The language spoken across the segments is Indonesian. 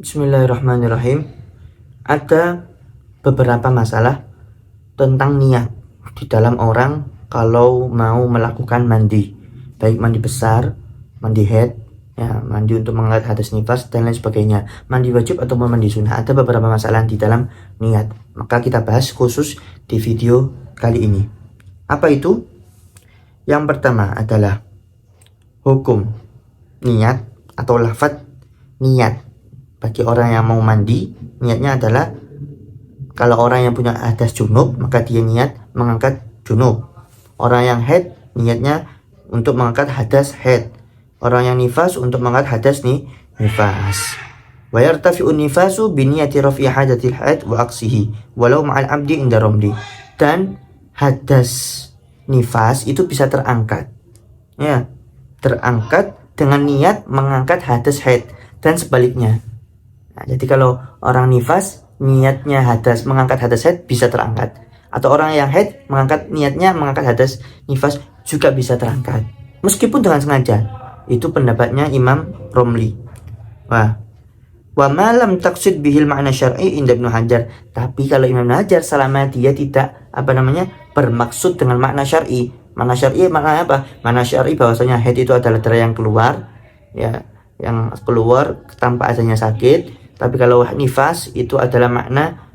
Bismillahirrahmanirrahim. Ada beberapa masalah tentang niat di dalam orang kalau mau melakukan mandi, baik mandi besar, mandi haid, ya, mandi untuk mengangkat hadas nifas dan lain sebagainya, mandi wajib atau mandi sunnah. Ada beberapa masalah di dalam niat, maka kita bahas khusus di video kali ini. Apa itu? Yang pertama adalah hukum niat atau lafadz niat. Bagi orang yang mau mandi, niatnya adalah kalau orang yang punya hadas junub, maka dia niat mengangkat junub. Orang yang haid, niatnya untuk mengangkat hadas haid. Orang yang nifas untuk mengangkat hadas nifas. Wa yartafi'un nifasu bi niyati raf'i hadatil haid wa aqsihi walau ma'al abdi inda ramli. Dan hadas nifas itu bisa terangkat. Ya, terangkat dengan niat mengangkat hadas haid dan sebaliknya. Nah, jadi kalau orang nifas niatnya hadas mengangkat hadas haid bisa terangkat, atau orang yang haid niatnya mengangkat hadas nifas juga bisa terangkat meskipun dengan sengaja. Itu pendapatnya Imam Romli. Wa malam taqsid bihil makna syar'i inda Ibnu Hajar. Tapi kalau Imam Hajar selama dia tidak bermaksud dengan makna syar'i. Makna syar'i maknanya apa? Makna syar'i bahwasanya haid itu adalah darah yang keluar, ya, yang keluar tanpa adanya sakit. Tapi kalau nifas itu adalah makna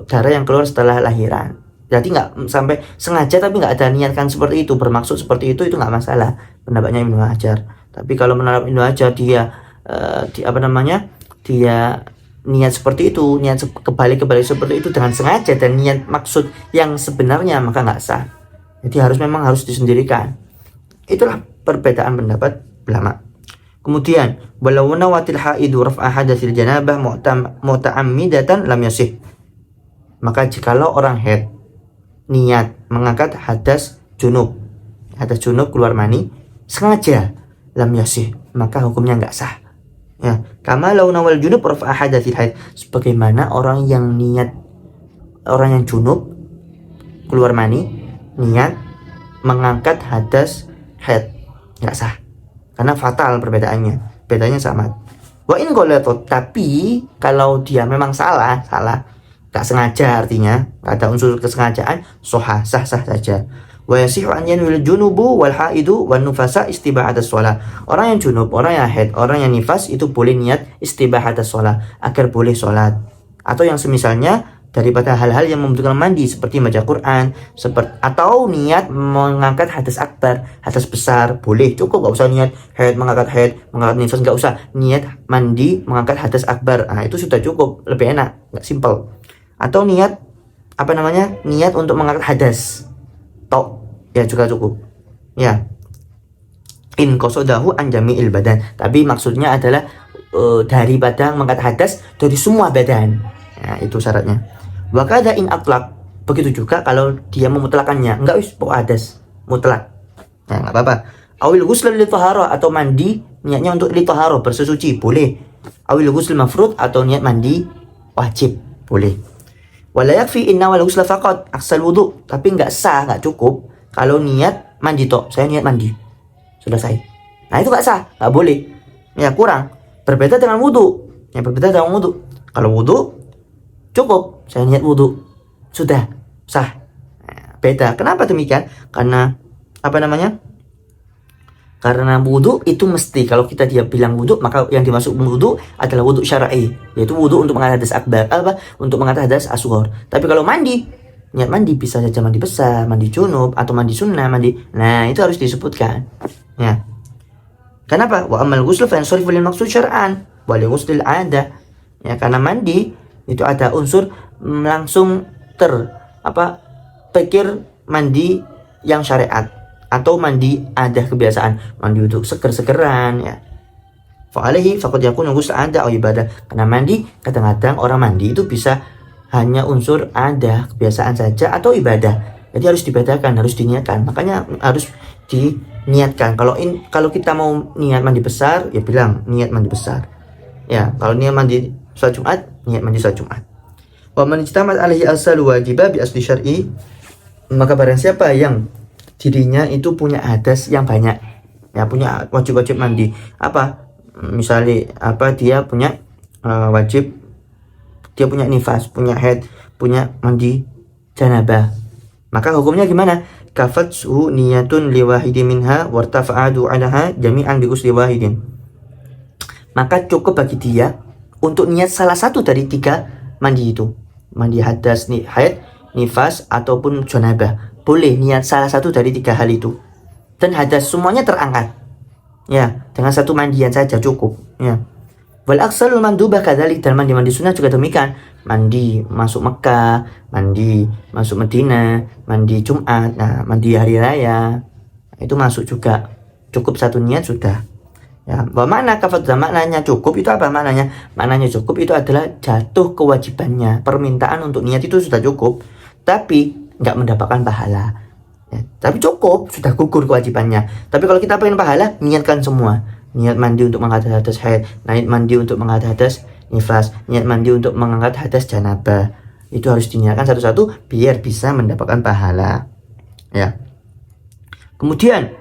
darah yang keluar setelah lahiran. Jadi nggak sampai sengaja tapi nggak ada niatkan seperti itu, bermaksud seperti itu nggak masalah. Pendapatnya Ibnu Hajar. Tapi kalau menurut Ibnu Hajar dia dia niat seperti itu, niat kebalik seperti itu dengan sengaja dan niat maksud yang sebenarnya, maka nggak sah. Jadi memang harus disendirikan. Itulah perbedaan pendapat ulama. Kemudian walau nawatil haidu raf'a hadatsil janabah muta'ammidatan lam yasih. Maka jikalau orang haid niat mengangkat hadas junub keluar mani sengaja, lam yasih, maka hukumnya enggak sah. Ya, kama law nawal junub raf'a hadatsil haid, sebagaimana orang yang junub keluar mani niat mengangkat hadas haid, enggak sah. Karena fatal perbedaannya, bedanya sama. Wa in qalatot, tapi kalau dia memang salah, gak sengaja, artinya gak ada unsur kesengajaan, sah saja. Wa yasihu an yanwil junubu wal haidu wan nufasa istibahatas shalah. Orang yang junub, orang yang haid, orang yang nifas itu boleh niat istibahatas shalah, agar boleh sholat. Atau yang semisalnya daripada hal-hal yang membutuhkan mandi seperti baca Quran, atau niat mengangkat hadas akbar, hadas besar, boleh, cukup, gak usah niat mengangkat nifas, gak usah niat mandi mengangkat hadas akbar. Nah, itu sudah cukup, lebih enak, gak simple. Atau niat niat untuk mengangkat hadas ya juga cukup. Ya, in qasadahu an jami'il badan, tapi maksudnya adalah daripada mengangkat hadas dari semua badan. Nah, itu syaratnya. Wakada in atlak, begitu juga kalau dia memutlakannya, enggak pokok hadas mutlak, nah nggak apa-apa. Awil ghusl li taharah, atau mandi niatnya untuk li taharah, bersuci, boleh. Awil ghusl mafrud, atau niat mandi wajib, boleh. Wala yakfi inna wal ghusl faqat aksal wudu, tapi nggak sah, nggak cukup kalau niat mandi saya niat mandi selesai. Nah, itu nggak sah, nggak boleh, ya, kurang. Berbeda dengan wudu, kalau wudu cukup, saya niat wudu, sudah sah. Beda. Kenapa demikian? Karena Karena wudu itu mesti, kalau dia bilang wudu, maka yang dimaksud wudu adalah wudu syar'i, yaitu wudu untuk mengangkat hadas akbar, untuk mengangkat hadas asghar. Tapi kalau niat mandi bisa saja mandi besar, mandi junub, atau mandi sunnah, nah itu harus disebutkan. Ya. Kenapa? Wa amal ghusl fa yansarifu lil maqsud syar'an wa li ghuslil 'ada. Ya, karena mandi itu ada unsur langsung pikir mandi yang syariat, atau mandi ada kebiasaan, mandi untuk seger-segeran, ya. Fa'alaihi faqad yakunu ghusl 'ada atau ibadah. Karena mandi kadang-kadang orang mandi itu bisa hanya unsur ada, kebiasaan saja, atau ibadah. Jadi harus dibedakan, harus diniatkan. Makanya harus diniatkan. Kalau kita mau niat mandi besar, ya bilang niat mandi besar. Ya, kalau niat mandi sholat Jumat, niat mandi sholat Jumat. Wa man ijtamat alaihi asal wajibah bi asli syar'i, maka barang siapa yang dirinya itu punya hadas yang banyak, ya, punya wajib-wajib mandi, misalnya dia punya wajib dia punya nifas, punya haid, punya mandi janabah. Maka hukumnya gimana? Kafathu niyatun liwahidi minha wartafa'adu anha jami'an bi ghusli wahidin. Maka cukup bagi dia untuk niat salah satu dari 3 mandi itu. Mandi hadas, haid, nifas ataupun janabah. Boleh niat salah satu dari 3 hal itu. Dan hadas semuanya terangkat. Ya, dengan satu mandian saja cukup, ya. Wal aksalul mandubah kadzalik, dan mandi sunnah juga demikian. Mandi masuk Mekah, mandi masuk Madinah, mandi Jumat, nah mandi hari raya itu masuk juga. Cukup satu niat sudah. Ya, bahwa makna kafat maknanya cukup itu apa maknanya? Maknanya cukup itu adalah jatuh kewajibannya. Permintaan untuk niat itu sudah cukup, tapi nggak mendapatkan pahala. Ya, tapi cukup, sudah gugur kewajibannya. Tapi kalau kita pengen pahala, niatkan semua. Niat mandi untuk mengangkat hadas haid, niat mandi untuk mengangkat hadas nifas, niat mandi untuk mengangkat hadas janabah. Itu harus diniatkan satu-satu biar bisa mendapatkan pahala. Ya. Kemudian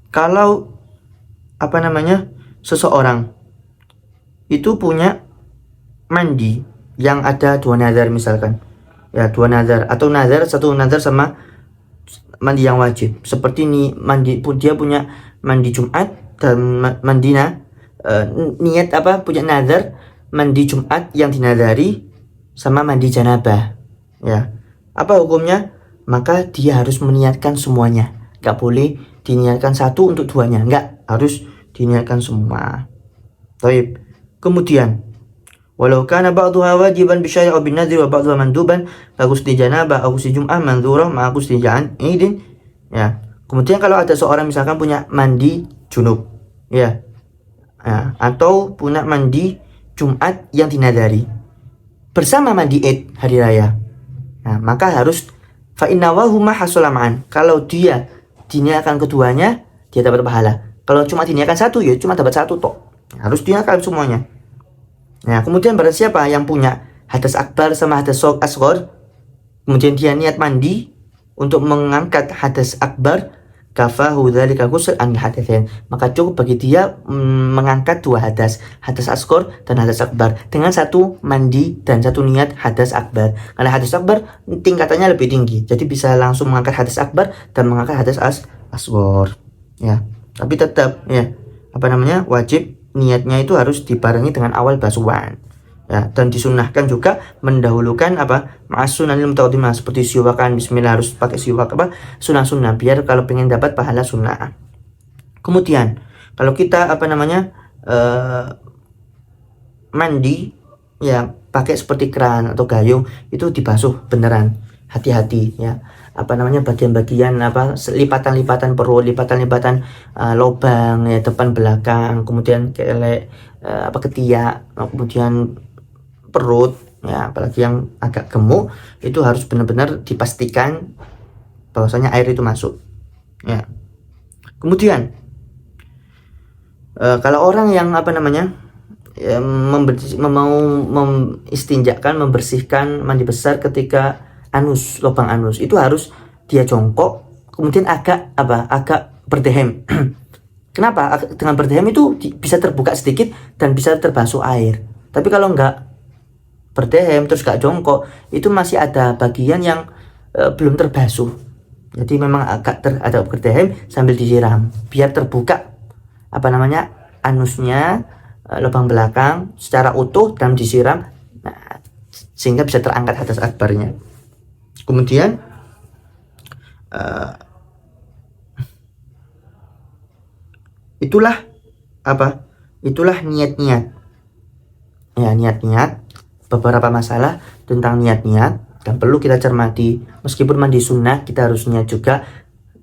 kalau seseorang itu punya mandi yang ada 2 nazar misalkan. Ya, 2 nazar atau satu nazar sama mandi yang wajib. Seperti ini mandi pun dia punya mandi Jumat dan niat punya nazar mandi Jumat yang dinazari sama mandi janabah. Ya. Apa hukumnya? Maka dia harus meniatkan semuanya. Gak boleh diniatkan satu untuk 2-nya. Enggak, harus diniatkan semua. Baik. Kemudian walau kana ba'dhuha wajiban bi syai' bin nadhir wa ba'dhuha manduban bagus di janabah aw di jum'ah mandzurah ma agus di idin. Ya. Kemudian kalau ada seorang misalkan punya mandi junub, ya, atau punya mandi Jumat yang dinadari bersama mandi Id hari raya, nah, maka harus fa innawahuma hasulman. Kalau dia diniatkan keduanya, dia dapat pahala. Kalau cuma diniatkan satu, ya cuma dapat satu tok. Harus diniatkan semuanya. Nah, kemudian barang siapa yang punya hadas akbar sama hadas asghar, kemudian dia niat mandi untuk mengangkat hadas akbar, kafahu dzalika ghusl an hadatsain. Maka cukup bagi dia mengangkat 2 hadas asghar dan hadas akbar dengan satu mandi dan satu niat hadas akbar. Karena hadas akbar tingkatannya lebih tinggi, jadi bisa langsung mengangkat hadas akbar dan mengangkat hadas asghar. Ya, tapi tetap ya wajib niatnya itu harus dibarengi dengan awal basuhan. Ya, dan disunnahkan juga mendahulukan ma'as-sunanil mutaqaddimah, seperti siwakan, bismillah, harus pakai siwak sunnah-sunnah biar kalau pengen dapat pahala sunnah. Kemudian kalau kita mandi ya pakai seperti keran atau gayung, itu dibasuh beneran, hati-hati ya. Bagian-bagian lipatan-lipatan perut, lipatan-lipatan lubang ya, depan belakang, kemudian kelek ketiak, kemudian perut ya, apalagi yang agak gemuk, itu harus benar-benar dipastikan bahwasanya air itu masuk ya. Kemudian kalau orang yang membersihkan mandi besar ketika lubang anus, itu harus dia jongkok, kemudian agak berdehem. Kenapa? Dengan berdehem itu bisa terbuka sedikit dan bisa terbasuh air. Tapi kalau enggak berdehem terus gak jongkok, itu masih ada bagian yang belum terbasuh. Jadi memang ada berdehem sambil disiram biar terbuka anusnya, lubang belakang secara utuh dan disiram, nah, sehingga bisa terangkat hadas akbarnya. Kemudian itulah niat-niat ya, niat-niat. Beberapa masalah tentang niat-niat dan perlu kita cermati. Meskipun mandi sunnah, kita harus niat juga,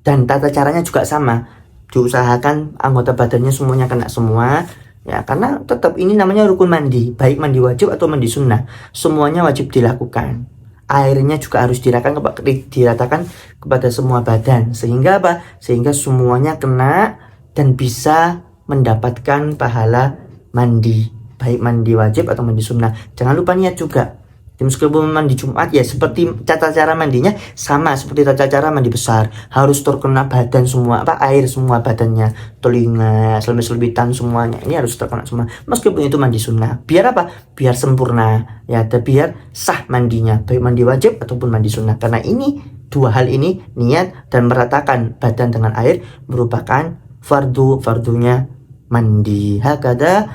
dan tata caranya juga sama. Diusahakan anggota badannya semuanya kena semua ya, karena tetap ini namanya rukun mandi, baik mandi wajib atau mandi sunnah, semuanya wajib dilakukan. Airnya juga harus diratakan kepada semua badan, sehingga sehingga semuanya kena dan bisa mendapatkan pahala mandi, baik mandi wajib atau mandi sunnah. Jangan lupa niat juga Meskipun mandi Jumat ya seperti tata cara mandinya sama seperti tata cara mandi besar, harus terkena badan semua, air semua badannya, telinga, selebit-selebitan semuanya ini harus terkena semua. Meskipun itu mandi sunnah, biar apa? Biar sempurna ya, biar sah mandinya, baik mandi wajib ataupun mandi sunnah. Karena ini dua hal ini, niat dan meratakan badan dengan air, merupakan fardunya mandi. Hakada,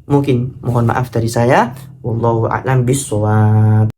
mungkin mohon maaf dari saya. Wallahu a'lam bishawab.